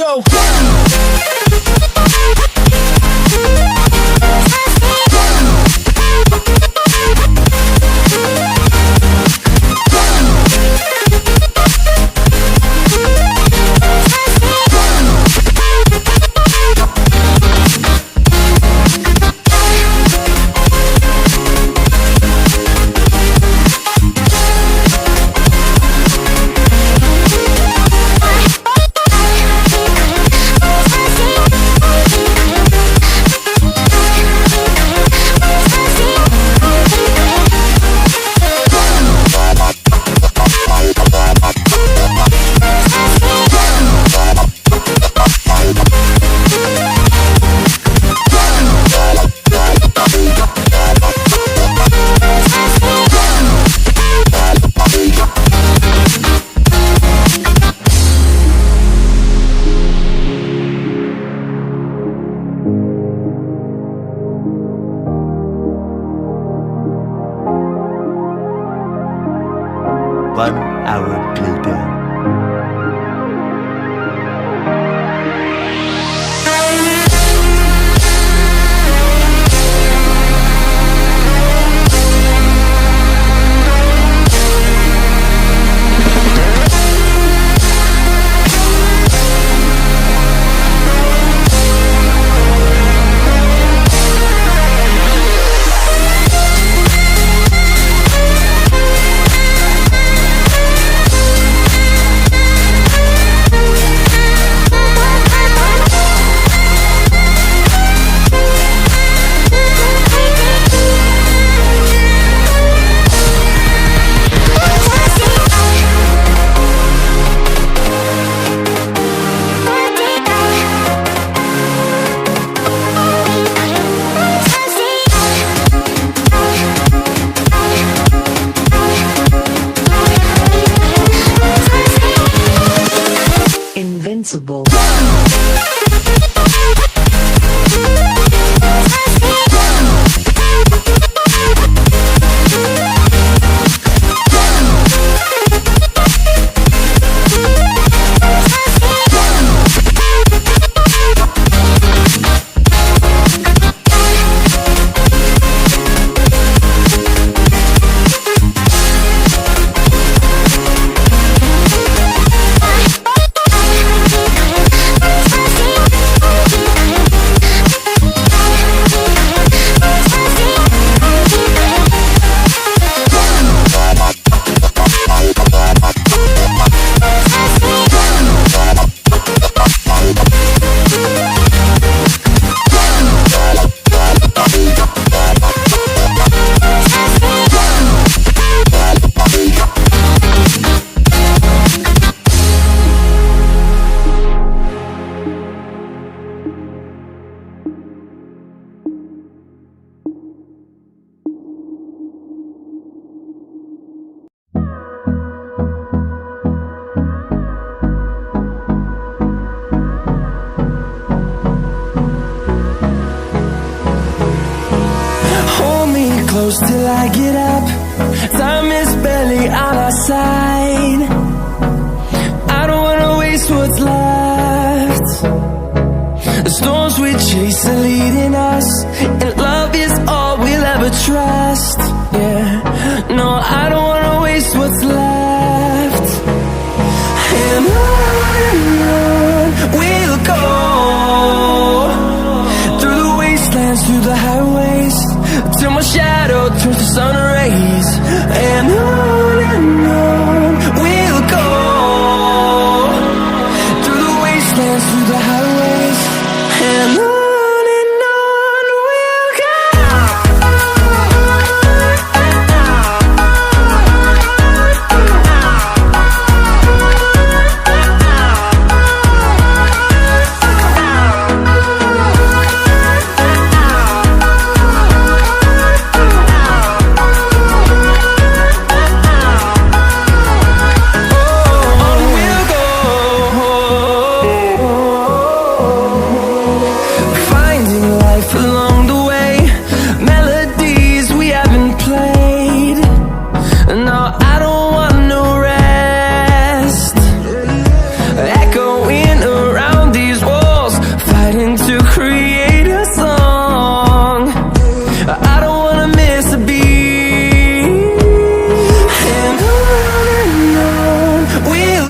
go. One hour later. Invincible. Close till I get up. Time is barely on our side. I don't wanna waste what's left. The storms we chase are leading us, and love is all we'll ever trust. Yeah, no, I don't wanna waste what's left. And on we'll go, through the wastelands, through the highways, till my shadow turns to sun rays. And on we'll go, through the wastelands, through the highways, and on.